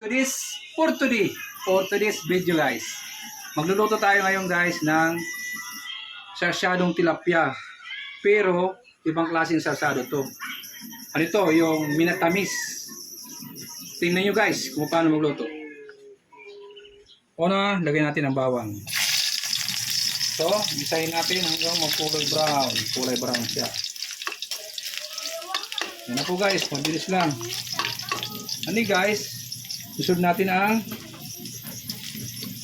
For today's video guys, magluluto tayo ngayon guys ng sarsyadong tilapia, pero ibang klaseng sarsado to. Ano ito? Yung minatamis. Tingnan nyo guys kung paano magluto. Una, lagyan natin ang bawang. So, isahin natin hanggang magkulay brown. Kulay brown siya. Yan na po guys, mabilis lang. Ano guys, susunod natin ang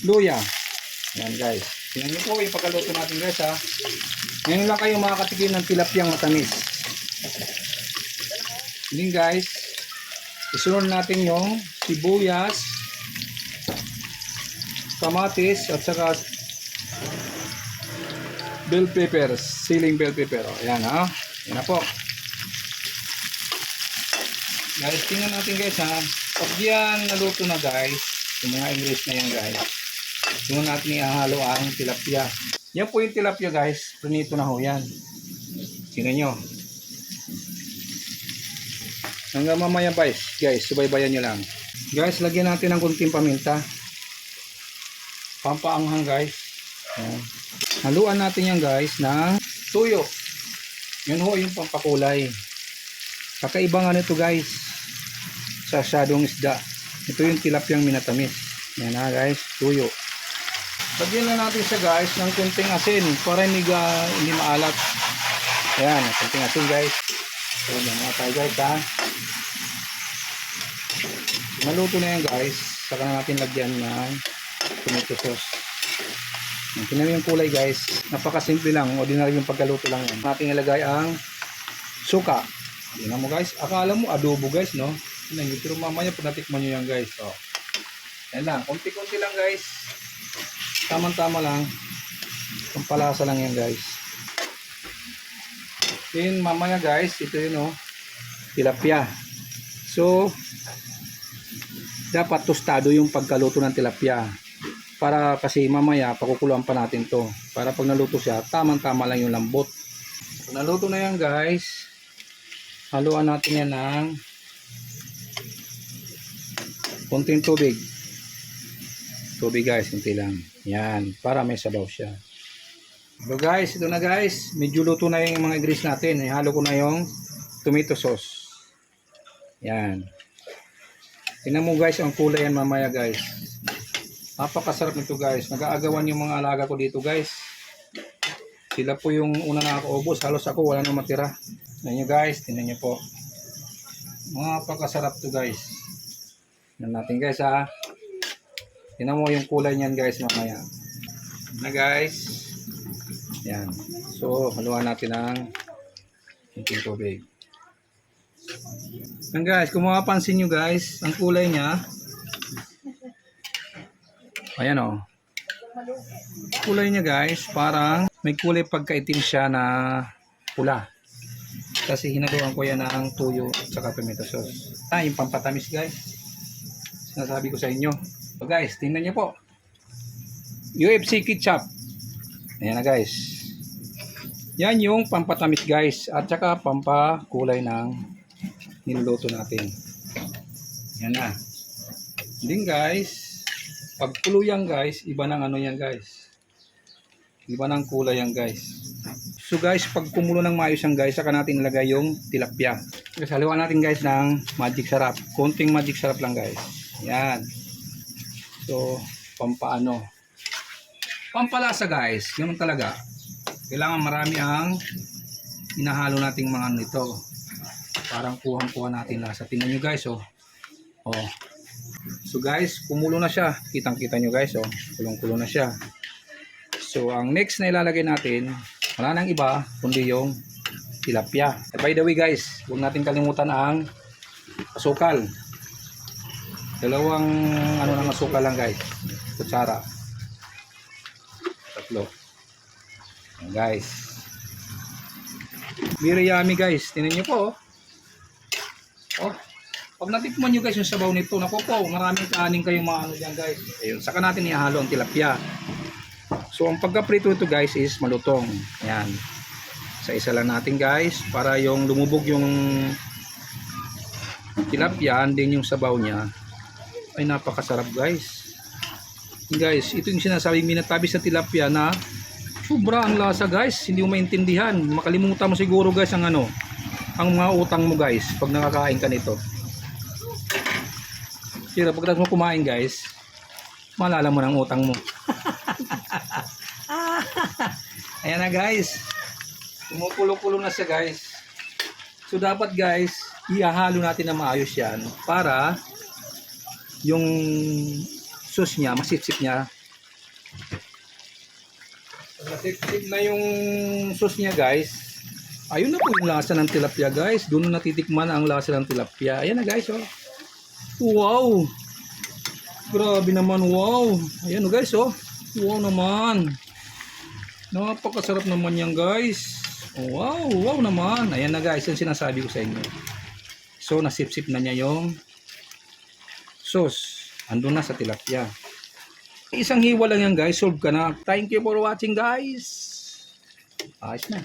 luya. Yan guys. Tingnan nyo po yung pagkaluto natin guys ha. Ngayon lang kayo makakatikim ng tilapiyang matamis. Then guys, isunod natin yung sibuyas, kamatis at saka bell peppers, siling bell pepper. Ayan ha. Yan na po. Guys, tingnan natin guys ha. Pag yan naluto na guys, yung mga ingredients na yan guys, doon natin ihahalo ang tilapia. Yan po yung tilapia guys, prinito na ho yan. Tingnan nyo. Hanggang mamaya guys, subaybayan nyo lang. Guys, lagyan natin ng kunting paminta. Pampaanghang guys. Ayan. Haluan natin yan guys ng tuyo. Yan ho yung pampakulay. Kakaiba nga nito guys, sarsyadong isda. Ito yung tilapiyang minatamis. Yan na guys, tuyo. Lagyan na natin siya guys ng kunting asin para hindi maalat. Ayan, kunting asin guys. So, yan na tayo guys ha. Maluto na yan guys, saka na natin lagyan ng tomato sauce. Tingnan yung kulay guys, napakasimple lang, ordinary yung pagkaluto lang yan. Natin ilagay ang suka. Tingnan mo guys, akala mo adobo guys no? Pero mamaya pag natikman nyo yan guys. Oh. Yan lang, konti-konti lang guys. Tama-tama lang. Pampalasa lang yan guys. Then mamaya guys, ito yun oh, tilapia. So, dapat tostado yung pagkaluto ng tilapia. Para kasi mamaya pakukuluan pa natin to. Para pag naluto siya, tama-tama lang yung lambot. Pag naluto na yan guys, haluan natin yan ng konting tubig. Tubig guys, kunti lang. Yan, para may sabaw siya. So guys, ito na guys. Medyo luto na yung mga ingredients natin. Ihalo ko na yung tomato sauce. Yan. Tingnan mo guys ang kulay yan mamaya guys. Napakasarap nito guys. Nag-aagawan yung mga alaga ko dito guys. Sila po yung una nakakaubos. Halos ako wala nang matira. Tingnan nyo guys. Tingnan nyo po. Napakasarap to guys. Tingnan natin guys ha. Tingnan mo yung kulay niyan guys mamaya. Na guys. Yan. So haluan natin ng kunting tubig. Yan guys, kung mapapansin nyo guys, ang kulay niya, ayan o. Kulay niya guys, parang may kulay pagkaitim siya na pula. Kasi hinaluan ko yan ng tuyo at saka tomato sauce. Yung pampatamis guys. Sinasabi ko sa inyo. So guys, tingnan nyo po. UFC ketchup. Ayan na guys. Yan yung pampatamis guys. At saka pampakulay ng niluluto natin. Yan na. Din guys, pag kuluyan guys, iba ng ano yan guys. Iba ng kulay yan guys. So guys, pag kumulo ng maayos yan guys, saka natin ilagay yung tilapia. Kasi haluan natin guys ng magic sarap. Konting magic sarap lang guys. Yan. So, pampaano. Pampalasa guys. Ganun talaga. Kailangan marami ang inahalo nating mga ano ito. Parang kuhang-kuha natin lasa. Tingnan nyo guys oh. Oh. So guys, kumulo na siya. Kitang-kita nyo guys oh. Kulong-kulo na siya. So, ang next na ilalagay natin, wala nang iba kundi yung tilapia. By the way guys, huwag natin kalimutan ang asukal. Dalawang ano ng asukal lang guys. Kutsara. Tatlo. Ayan, guys. Very yummy guys. Tingnan nyo po oh. Oh. Pag natikman nyo guys yung sabaw nito, naku po, maraming kaaning kayong mga ano dyan guys. Ayun, saka natin ihalo ang tilapia. So ang pagkaprito ito guys is malutong. Ayan. Isa-isa lang natin guys para yung lumubog yung tilapia, din yung sabaw niya ay napakasarap guys. Guys, ito yung sinasabing minatabis na tilapia na sobra ang lasa guys. Hindi mo maintindihan. Makalimutan mo siguro guys ang ano, ang mga utang mo guys pag nakakain ka nito. Pero pagkatapos mo kumain guys, maalala mo ng utang mo. Ayan na guys. Kumukulo-kulo na siya guys. So dapat guys, ihahalo natin na maayos yan para yung sauce niya, masipsip niya. Masipsip na yung sauce niya guys. Ayun na po yung lasa ng tilapia guys. Doon na natitikman ang lasa ng tilapia. Ayan na guys oh. Wow! Grabe naman, wow! Ayan oh guys oh. Wow naman. Napakasarap naman yan guys. Wow, wow naman. Ayan na guys, yung sinasabi ko sa inyo. So, nasipsip na niya yung sauce. Andun na sa tilapia. Isang hiwa lang yan guys, solve ka na. Thank you for watching guys. Ayos na.